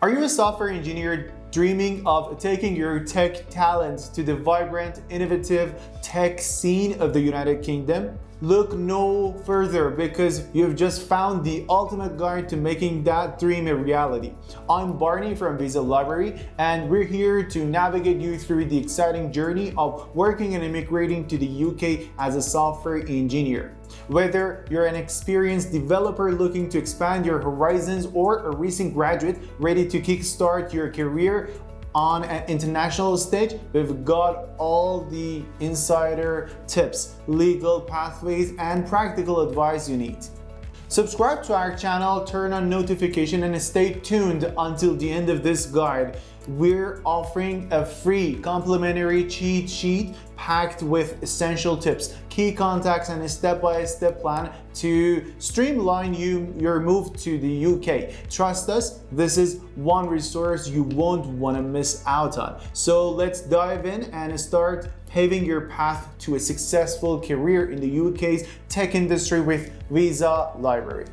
Are you a software engineer dreaming of taking your tech talents to the vibrant, innovative tech scene of the United Kingdom? Look no further because you've just found the ultimate guide to making that dream a reality. I'm Barney from Visa Library, and we're here to navigate you through the exciting journey of working and immigrating to the UK as a software engineer. Whether you're an experienced developer looking to expand your horizons or a recent graduate ready to kickstart your career on an international stage, we've got all the insider tips, legal pathways, and practical advice you need. Subscribe to our channel, turn on notification, and stay tuned until the end of this guide. We're offering a free complimentary cheat sheet packed with essential tips, key contacts, and a step-by-step plan to streamline your move to the UK. Trust us, this is one resource you won't want to miss out on. So let's dive in and start paving your path to a successful career in the UK's tech industry with Visa Library.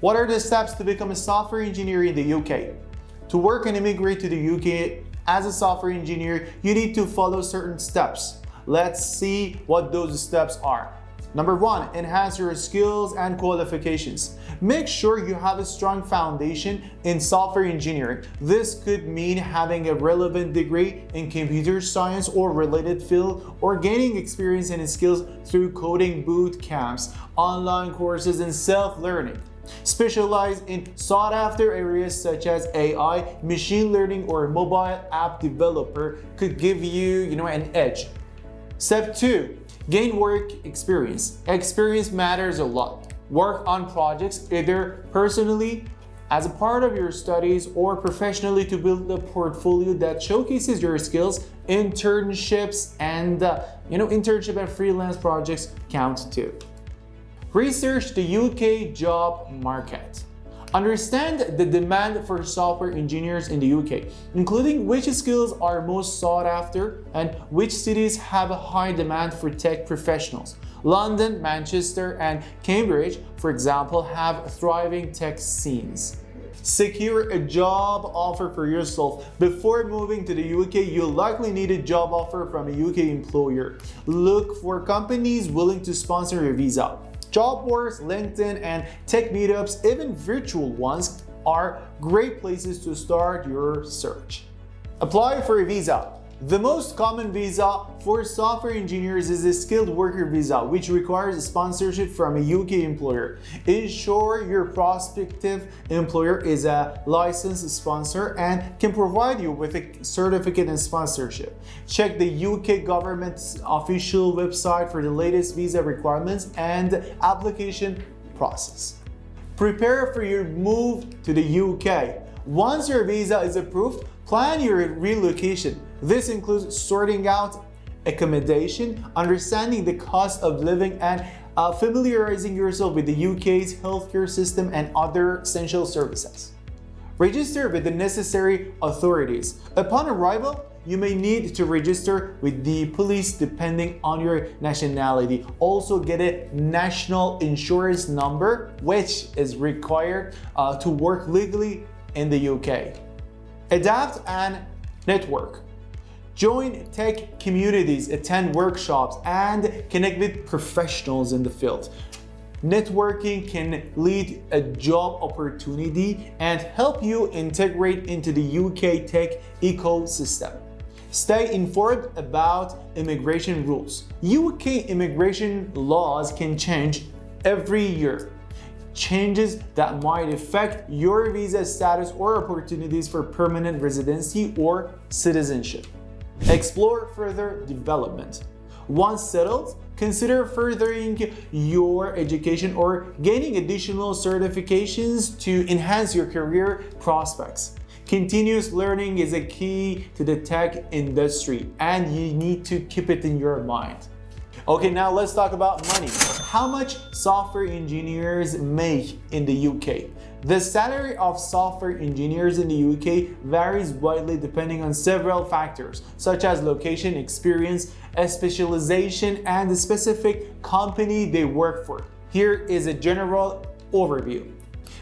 What are the steps to become a software engineer in the UK? To work and immigrate to the UK as a software engineer, you need to follow certain steps. Let's see what those steps are. Number one, enhance your skills and qualifications. Make sure you have a strong foundation in software engineering. This could mean having a relevant degree in computer science or related field, or gaining experience and skills through coding boot camps, online courses, and self-learning. Specialize in sought-after areas such as AI, machine learning, or mobile app developer could give you, an edge. Step 2. Gain work experience. Experience matters a lot. Work on projects either personally, as a part of your studies, or professionally to build a portfolio that showcases your skills. Internships and internship and freelance projects count too. Research the UK job market. Understand the demand for software engineers in the UK, including which skills are most sought after and which cities have a high demand for tech professionals. London, Manchester, and Cambridge, for example, have thriving tech scenes. Secure a job offer for yourself. Before moving to the UK, you'll likely need a job offer from a UK employer. Look for companies willing to sponsor your visa. Job boards, LinkedIn, and tech meetups, even virtual ones, are great places to start your search. Apply for a visa. The most common visa for software engineers is a skilled worker visa, which requires a sponsorship from a UK employer. Ensure your prospective employer is a licensed sponsor and can provide you with a certificate and sponsorship. Check the UK government's official website for the latest visa requirements and application process. Prepare for your move to the UK. Once your visa is approved, plan your relocation. This includes sorting out accommodation, understanding the cost of living, and familiarizing yourself with the UK's healthcare system and other essential services. Register with the necessary authorities. Upon arrival, you may need to register with the police depending on your nationality. Also get a national insurance number, which is required to work legally in the UK. Adapt and network. Join tech communities, attend workshops, and connect with professionals in the field. Networking can lead a job opportunity and help you integrate into the UK tech ecosystem. Stay informed about immigration rules. UK immigration laws can change every year. Changes that might affect your visa status or opportunities for permanent residency or citizenship. Explore further development. Once settled, consider furthering your education or gaining additional certifications to enhance your career prospects. Continuous learning is a key to the tech industry, and you need to keep it in your mind. Okay, now let's talk about money. How much software engineers make in the UK? The salary of software engineers in the UK varies widely depending on several factors, such as location, experience, specialization, and the specific company they work for. Here is a general overview.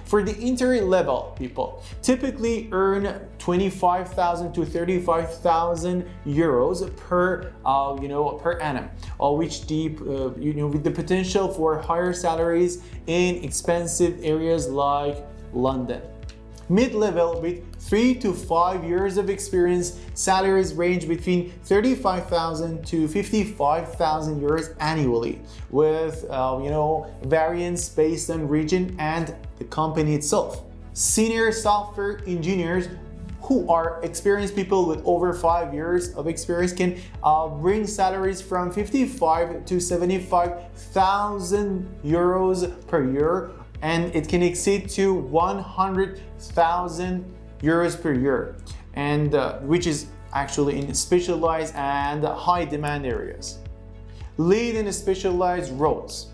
For the entry level people, typically earn 25,000 to 35,000 euros per per annum, with the potential for higher salaries in expensive areas like London. Mid-level with 3 to 5 years of experience, salaries range between 35,000 to 55,000 euros annually, with variance based on region and the company itself. Senior software engineers, who are experienced people with over 5 years of experience, can bring salaries from 55 to 75,000 euros per year, and it can exceed to 100,000 euros per year, and which is actually in specialized and high demand areas. Lead and specialized roles.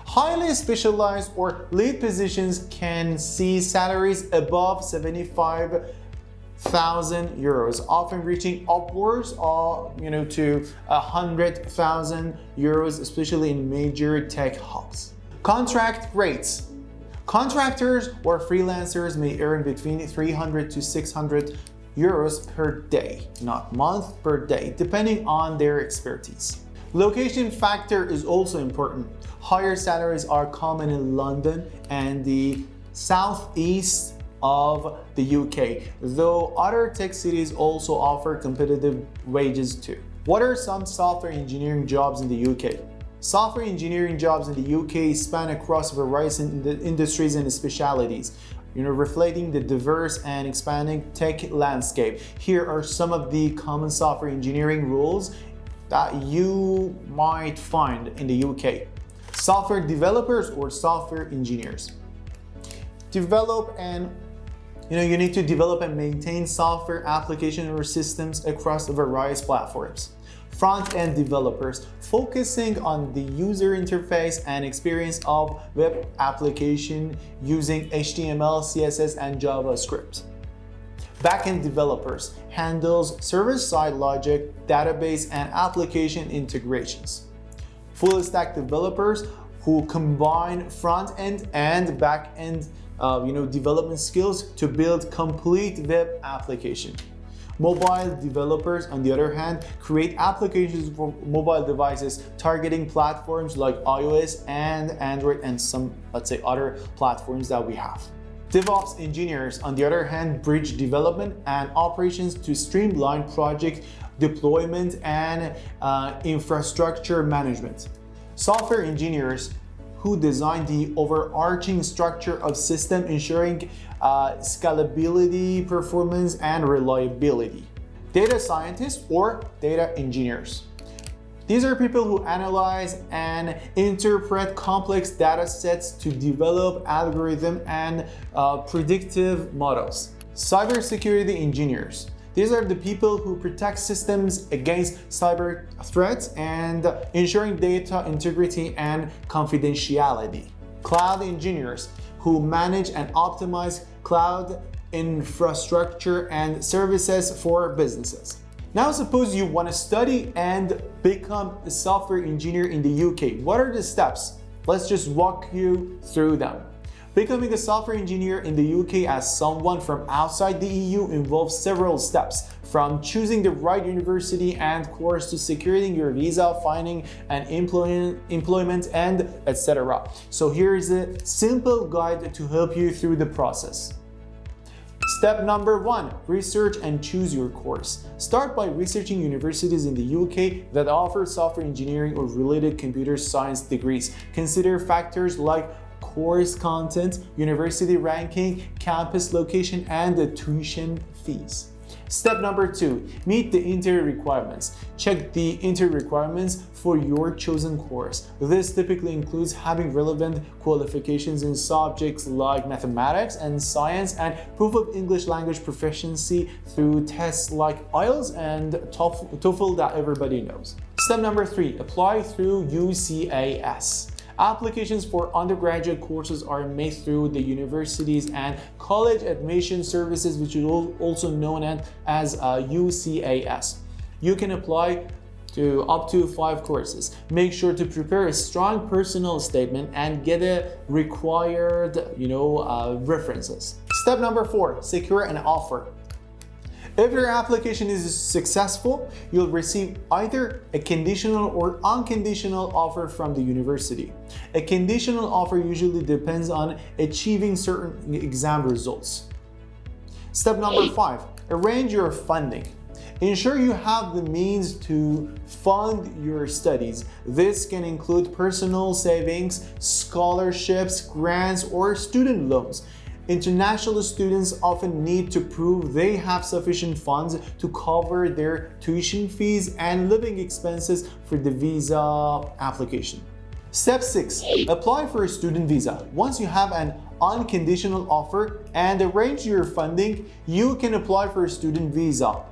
Highly specialized or lead positions can see salaries above 75,000 euros, often reaching upwards of to 100,000 euros, especially in major tech hubs. Contract rates. Contractors or freelancers may earn between 300 to 600 euros per day, not month, per day, depending on their expertise. Location factor is also important. Higher salaries are common in London and the southeast of the UK, though other tech cities also offer competitive wages too. What are some software engineering jobs in the UK? Software engineering jobs in the UK span across various industries and specialities, reflecting the diverse and expanding tech landscape. Here are some of the common software engineering roles that you might find in the UK. Software developers or software engineers. Develop and you need to develop and maintain software applications or systems across various platforms. Front-end developers, focusing on the user interface and experience of web application using HTML, CSS, and JavaScript. Back-end developers, handles server-side logic, database, and application integrations. Full-stack developers, who combine front-end and back-end development skills to build complete web application. Mobile developers, on the other hand, create applications for mobile devices targeting platforms like iOS and Android and some, other platforms that we have. DevOps engineers, on the other hand, bridge development and operations to streamline project deployment and infrastructure management. Software engineers, who design the overarching structure of system, ensuring scalability, performance, and reliability. Data scientists or data engineers. These are people who analyze and interpret complex data sets to develop algorithms and predictive models. Cybersecurity engineers. These are the people who protect systems against cyber threats and ensuring data integrity and confidentiality. Cloud engineers, who manage and optimize cloud infrastructure and services for businesses. Now suppose you want to study and become a software engineer in the UK. What are the steps? Let's just walk you through them. Becoming a software engineer in the UK as someone from outside the EU involves several steps, from choosing the right university and course to securing your visa, finding an employment, and etc. So here is a simple guide to help you through the process. Step number 1, research and choose your course. Start by researching universities in the UK that offer software engineering or related computer science degrees. Consider factors like course content, university ranking, campus location, and the tuition fees. Step number 2, meet the entry requirements. Check the entry requirements for your chosen course. This typically includes having relevant qualifications in subjects like mathematics and science and proof of English language proficiency through tests like IELTS and TOEFL that everybody knows. Step number 3, apply through UCAS. Applications for undergraduate courses are made through the universities and college admission services, which is also known as UCAS. You can apply to up to 5 courses. Make sure to prepare a strong personal statement and get a required, references. Step number 4, secure an offer. If your application is successful, you'll receive either a conditional or unconditional offer from the university. A conditional offer usually depends on achieving certain exam results. Step number 5, arrange your funding. Ensure you have the means to fund your studies. This can include personal savings, scholarships, grants, or student loans. International students often need to prove they have sufficient funds to cover their tuition fees and living expenses for the visa application. Step 6, apply for a student visa. Once you have an unconditional offer and arrange your funding, you can apply for a student visa,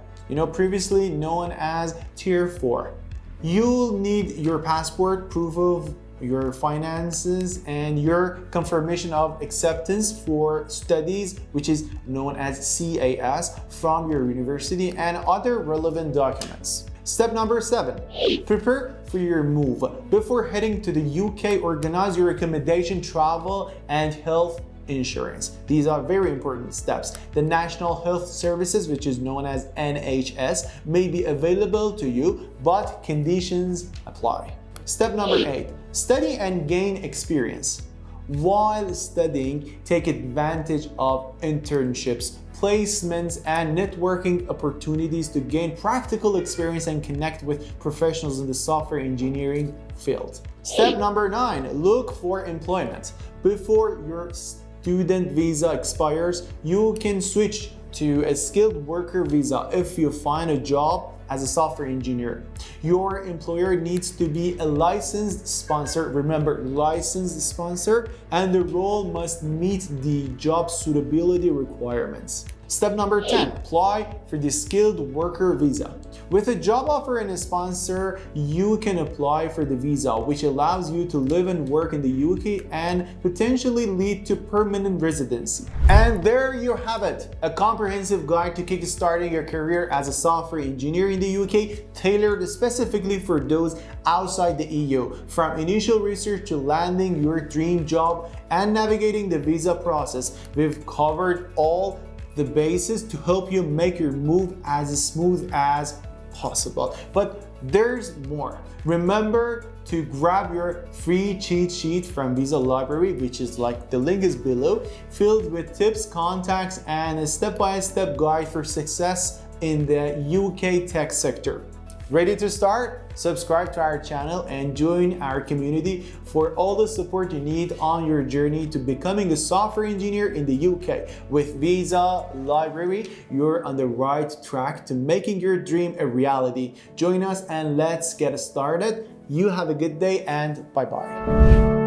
previously known as Tier 4. You'll need your passport, proof of your finances, and your confirmation of acceptance for studies, which is known as CAS, from your university, and other relevant documents. Step number 7, prepare for your move. Before heading to the UK, organize your accommodation, travel, and health insurance. These are very important steps. The National Health Services, which is known as NHS, may be available to you, but conditions apply. Step number 8, study and gain experience. While studying, take advantage of internships, placements, and networking opportunities to gain practical experience and connect with professionals in the software engineering field. Step number 9, look for employment. Before your student visa expires, you can switch to a skilled worker visa if you find a job as a software engineer. Your employer needs to be a licensed sponsor, remember, licensed sponsor, and the role must meet the job suitability requirements. Step number 10, apply for the skilled worker visa. With a job offer and a sponsor, you can apply for the visa, which allows you to live and work in the UK and potentially lead to permanent residency. And there you have it, a comprehensive guide to kickstarting your career as a software engineer in the UK, tailored specifically for those outside the EU. From initial research to landing your dream job and navigating the visa process, we've covered all the bases to help you make your move as smooth as possible. But there's more. Remember to grab your free cheat sheet from Visa Library, which is the link is below, filled with tips, contacts, and a step-by-step guide for success in the UK tech sector. Ready to start? Subscribe to our channel and join our community for all the support you need on your journey to becoming a software engineer in the UK. With Visa Library, you're on the right track to making your dream a reality. Join us and let's get started. You have a good day and bye-bye.